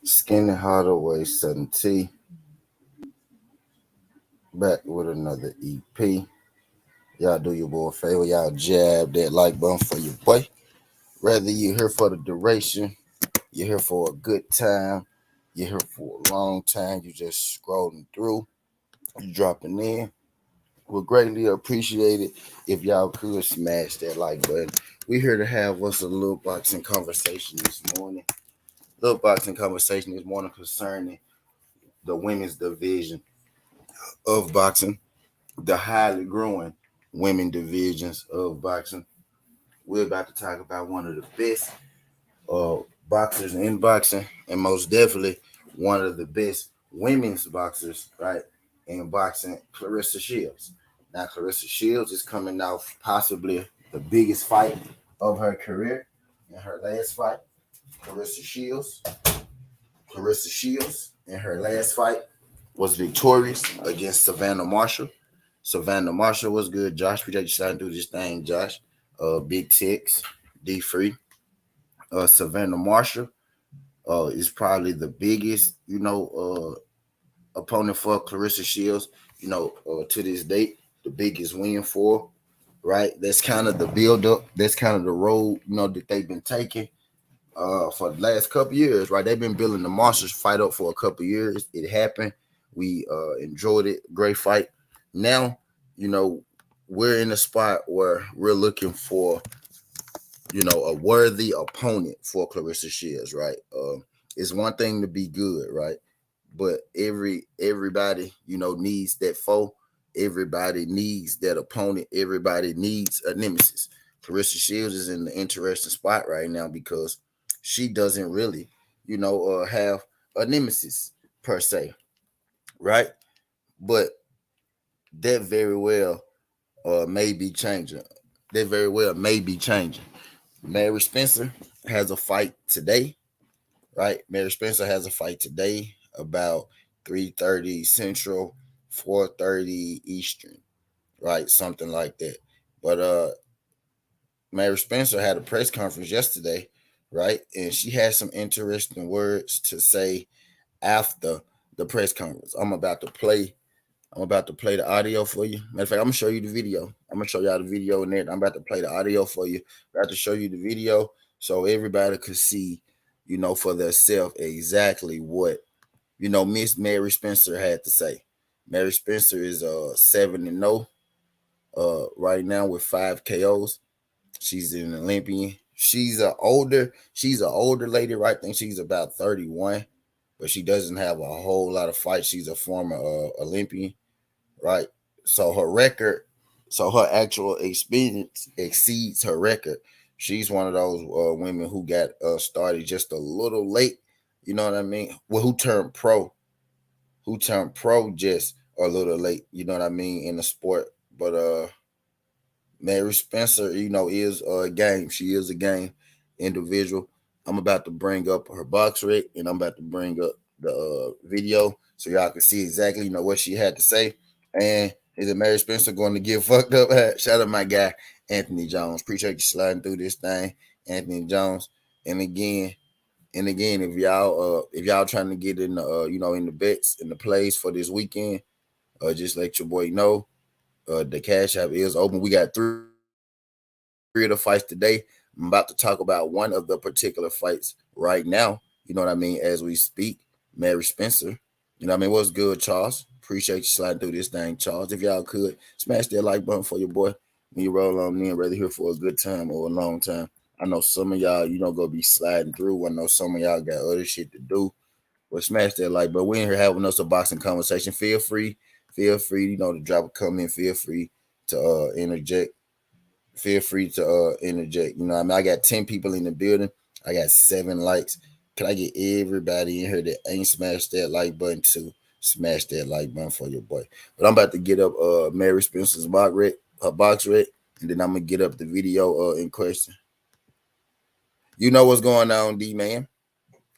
Skinny Hardaway 7T back with another EP. Y'all do your boy a favor. Y'all jab that like button for your boy. Whether you're here for the duration, you're here for a good time, you're here for a long time, you just scrolling through, you dropping in. Would greatly appreciate it if y'all could smash that like button. We're here to have us a little boxing conversation this morning. Little boxing conversation this morning concerning the women's division of boxing, the highly growing women divisions of boxing. We're about to talk about one of the best uh, boxers in boxing, and most definitely one of the best women's boxers, right, in boxing, Claressa Shields. Now, Claressa Shields is coming off possibly the biggest fight of her career in her last fight. Claressa Shields, Claressa Shields, in her last fight was victorious against Savannah Marshall. Savannah Marshall was good. Josh, we just trying to do this thing, Josh. Big Ticks, D Free. Savannah Marshall is probably the biggest, opponent for Claressa Shields, to this date, the biggest win for, right? That's kind of the build up. That's kind of the road, that they've been taking for the last couple years, right? They've been building the Monsters fight up for a couple years. It happened. We enjoyed it. Great fight. Now, you know, we're in a spot where we're looking for, a worthy opponent for Claressa Shields, right? It's one thing to be good, right? But everybody, needs that foe. Everybody needs that opponent. Everybody needs a nemesis. Claressa Shields is in the interesting spot right now because she doesn't really, have a nemesis per se, right? But that very well may be changing. That very well may be changing. Mary Spencer has a fight today, right? Mary Spencer has a fight today about 3:30 Central, 4:30 Eastern, right? Something like that. But Mary Spencer had a press conference yesterday, right? And she had some interesting words to say after the press conference. I'm about to play the audio for you. Matter of fact, I'm gonna show you the video. I'm gonna show y'all the video in there. I'm about to play the audio for you. I'm about to show you the video so everybody could see, for themselves exactly what Miss Mary Spencer had to say. Mary Spencer is 7-0 right now with 5 KOs. She's an Olympian. She's an older lady, right? I think she's about 31, but she doesn't have a whole lot of fights. She's a former Olympian, right? So her actual experience exceeds her record. She's one of those women who got started just a little late. You know what I mean? Well, who turned pro just a little late. You know what I mean in the sport. But Mary Spencer, is a game. She is a game individual. I'm about to bring up her box rate, and I'm about to bring up the video so y'all can see exactly, what she had to say. And is it Mary Spencer going to get fucked up? Shout out my guy Anthony Jones. Appreciate you sliding through this thing, Anthony Jones. And again, if y'all trying to get in the in the bets in the plays for this weekend, just let your boy know. The cash app is open. We got three of the fights today. I'm about to talk about one of the particular fights right now. You know what I mean? As we speak, Mary Spencer. You know what I mean? What's good, Charles? Appreciate you sliding through this thing, Charles. If y'all could smash that like button for your boy when you roll on in, whether here for a good time or a long time. I know some of y'all, gonna be sliding through. I know some of y'all got other shit to do. Well, smash that like, but we in here having us a boxing conversation. Feel free, to drop a comment. Feel free to interject. Feel free to interject. I mean, I got 10 people in the building. I got 7 likes. Can I get everybody in here that ain't smashed that like button to smash that like button for your boy? But I'm about to get up Mary Spencer's box rec, and then I'm gonna get up the video in question. You know what's going on, D man?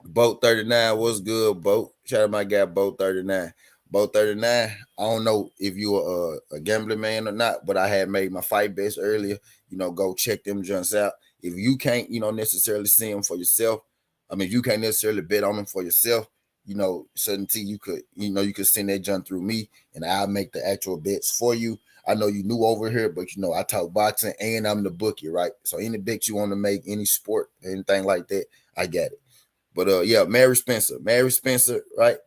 Boat 39, what's good, Boat? Shout out my guy, Boat 39. Boat 39, I don't know if you are a gambling man or not, but I had made my fight bets earlier. Go check them joints out. If you can't, necessarily see them for yourself, I mean, you can't necessarily bet on them for yourself. Certainty you could send that junk through me, and I'll make the actual bets for you. I know you new over here, but I talk boxing and I'm the bookie, right? So any bet you want to make, any sport, anything like that, I got it. But yeah, Mary Spencer, right?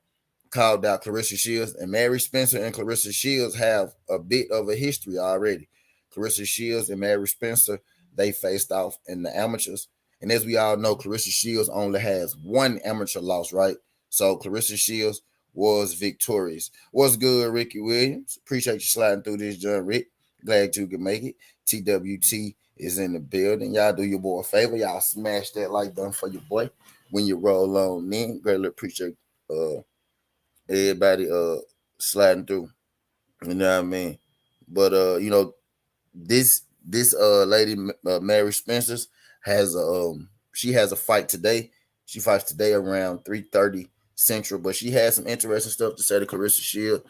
Called out Claressa Shields, and Mary Spencer and Claressa Shields have a bit of a history already. Claressa Shields and Mary Spencer, they faced off in the amateurs. And as we all know, Claressa Shields only has one amateur loss, right? So Claressa Shields was victorious. What's good, Ricky Williams? Appreciate you sliding through this, John Rick. Glad you could make it. TWT is in the building. Y'all do your boy a favor. Y'all smash that like button for your boy when you roll on in. Greatly appreciate everybody sliding through. You know what I mean? But this lady Mary Spencer's has she has a fight today. She fights today around 3:30 Central, but she has some interesting stuff to say to Claressa Shield.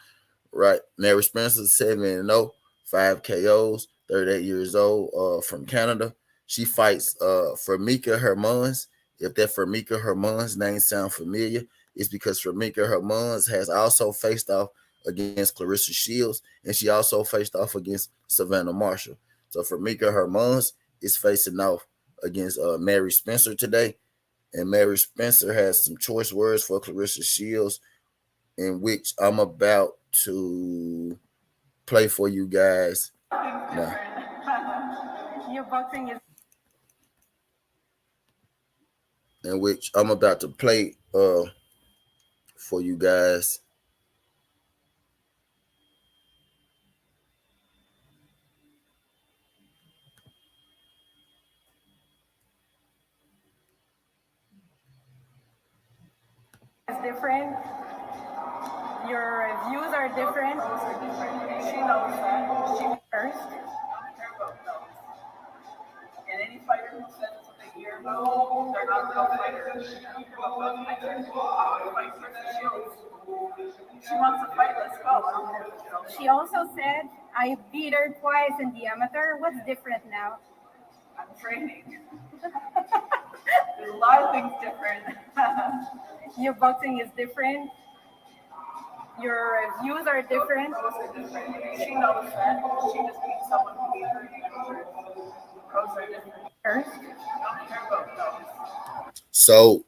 Right. Mary Spencer, 7-0, 5 KOs, 38 years old, from Canada. She fights Fermika Hermans. If that Fermika Hermans name sound familiar, it's because Fermika Hermans has also faced off against Claressa Shields, and she also faced off against Savannah Marshall. So Fermika Hermans is facing off against Mary Spencer today, and Mary Spencer has some choice words for Claressa Shields, in which I'm about to play for you guys now. Your boxing is in which I'm about to play for you guys. It's different. Your views are different. She knows that. She first. And any fighter who says it's a year ago, they're not real fighters. She wants to fight, let's go. She also said, I beat her twice in the amateur. What's different now? I'm training. There's a lot of things different. Your boxing is different. Your views are different. She knows that. She just needs someone who beat her. Pros are different. First. So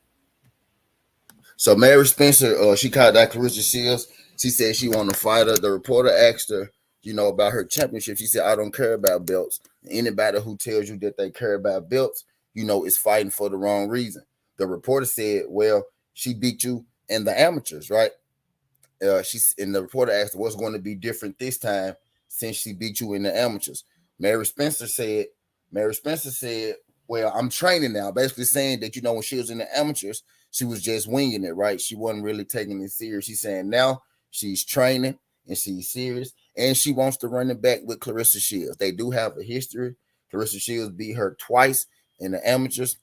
Mary Spencer, she called out Claressa Shields. She said she wanted to fight her. The reporter asked her, about her championship. She said, I don't care about belts. Anybody who tells you that they care about belts, is fighting for the wrong reason. The reporter said, well, she beat you in the amateurs, right? And the reporter asked her, what's going to be different this time since she beat you in the amateurs. Mary Spencer said, well, I'm training now, basically saying that, when she was in the amateurs, she was just winging it, right? She wasn't really taking it serious. She's saying now she's training and she's serious, and she wants to run it back with Claressa Shields. They do have a history. Claressa Shields beat her twice in the amateurs.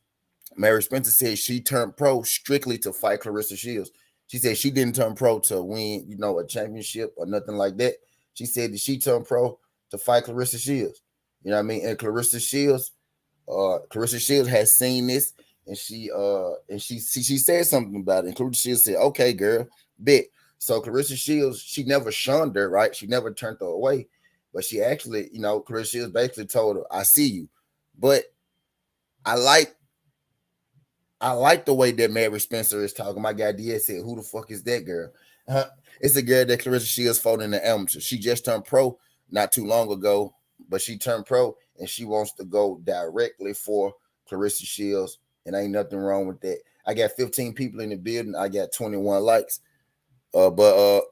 Mary Spencer said she turned pro strictly to fight Claressa Shields. She said she didn't turn pro to win, a championship or nothing like that. She said that she turned pro to fight Claressa Shields. You know what I mean? And Claressa Shields has seen this, and she said something about it. And Claressa Shields said, "Okay, girl, bet." So Claressa Shields, she never shunned her, right? She never turned her away, but she actually, Claressa Shields basically told her, "I see you," but I like the way that Mary Spencer is talking. My guy Diaz said, "Who the fuck is that girl?" It's a girl that Claressa Shields fought in the amateur. She just turned pro not too long ago, but she turned pro and she wants to go directly for Claressa Shields, and ain't nothing wrong with that. I got 15 people in the building. I got 21 likes. But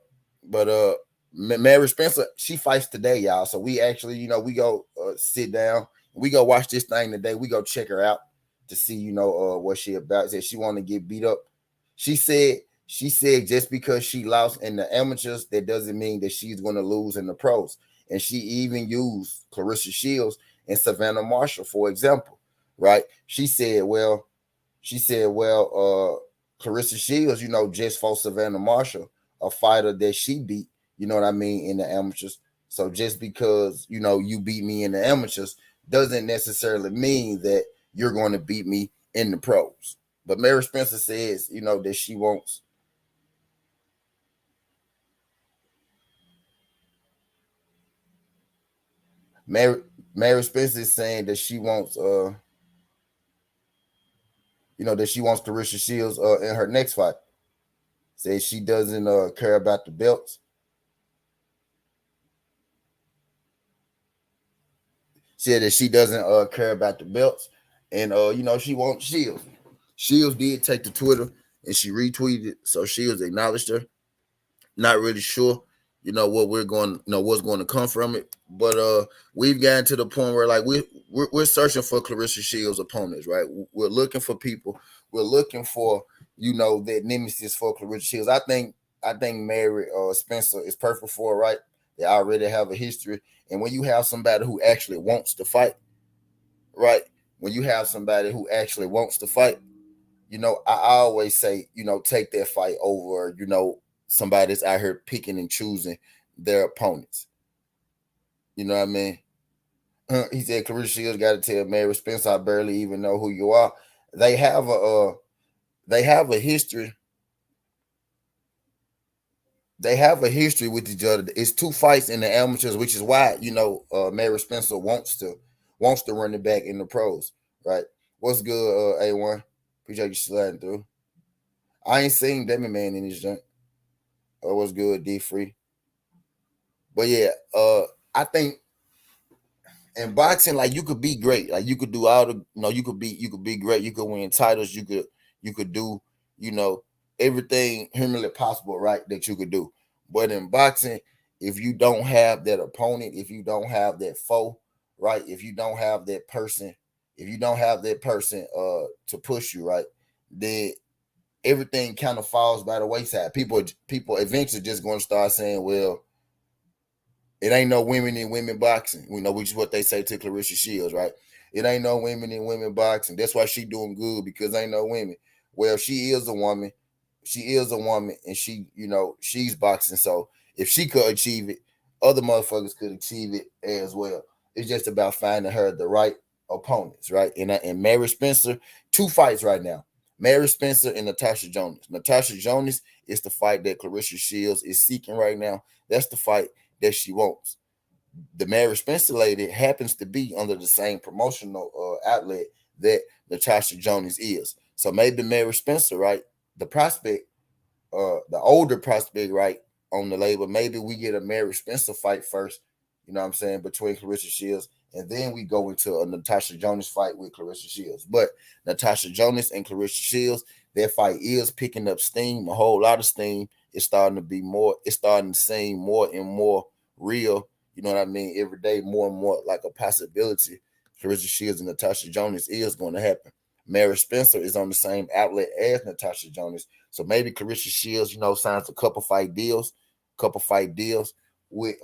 Mary Spencer, she fights today, y'all. So we actually, we go sit down. We go watch this thing today. We go check her out to see, what she about. Said she want to get beat up. She said just because she lost in the amateurs, that doesn't mean that she's going to lose in the pros. And she even used Claressa Shields and Savannah Marshall, for example, right? She said, Claressa Shields, just fought Savannah Marshall, a fighter that she beat, you know what I mean, in the amateurs. So just because, you beat me in the amateurs doesn't necessarily mean that you're going to beat me in the pros. But Mary Spencer says, that she wants Mary Mary Spencer is saying that she wants that she wants Claressa Shields in her next fight. Says she doesn't care about the belts. Said that she doesn't care about the belts, and she wants Shields. Shields did take to Twitter and she retweeted it, so Shields acknowledged her. Not really sure, what we're going, what's going to come from it, but we've gotten to the point where like we're searching for Claressa Shields opponents, right? We're looking for people. We're looking for that nemesis for Claressa Shields. I think Mary Spencer is perfect for it, right? They already have a history, and when you have somebody who actually wants to fight, right? When you have somebody who actually wants to fight, I always say, take that fight over, somebody that's out here picking and choosing their opponents. You know what I mean? He said Claressa Shields got to tell Mary Spencer, I barely even know who you are. They have a history. They have a history with each other. It's 2 fights in the amateurs, which is why Mary Spencer wants to run it back in the pros, right? What's good, A1? Appreciate you sliding through. I ain't seen Demi Man in this joint. What's good, D Free? But yeah, I think in boxing, like you could be great, like you could do all the, you could be great, you could win titles, you could do, everything humanly possible, right? That you could do. But in boxing, if you don't have that opponent, if you don't have that foe, right? If you don't have that person, to push you, right, then everything kind of falls by the wayside. People eventually just going to start saying, well, it ain't no women in women boxing, which is what they say to Claressa Shields, right? It ain't no women in women boxing. That's why she doing good, because ain't no women. Well, she is a woman. She is a woman, and she's boxing. So if she could achieve it, other motherfuckers could achieve it as well. It's just about finding her the right opponents, right? And Mary Spencer, 2 fights right now. Mary Spencer and Natasha Jonas. Natasha Jonas is the fight that Claressa Shields is seeking right now. That's the fight that she wants. The Mary Spencer lady happens to be under the same promotional outlet that Natasha Jonas is. So maybe Mary Spencer, right, the prospect, the older prospect, right, on the label, maybe we get a Mary Spencer fight first, you know what I'm saying, between Claressa Shields, and then we go into a Natasha Jonas fight with Claressa Shields. But Natasha Jonas and Claressa Shields, their fight is picking up steam, a whole lot of steam. It's starting to seem more and more real, you know what I mean, every day, more and more like a possibility. Claressa Shields and Natasha Jonas is going to happen. Mary Spencer is on the same outlet as Natasha Jonas. So maybe Claressa Shields, signs a couple fight deals with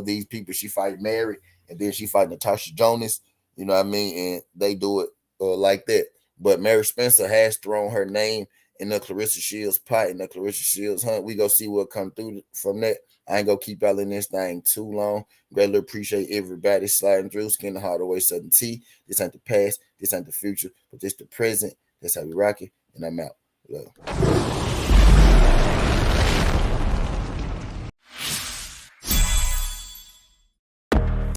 these people. She fight Mary, and then she fight Natasha Jonas, you know what I mean, and they do it like that. But Mary Spencer has thrown her name in the Claressa Shields pot, in the Claressa Shields hunt. We go see what come through from that. I ain't gonna keep y'all in this thing too long. Greatly appreciate everybody sliding through. Skin the Hardaway Southern T. This ain't the past, this ain't the future, but this the present. That's how we rock it. And I'm out. Love.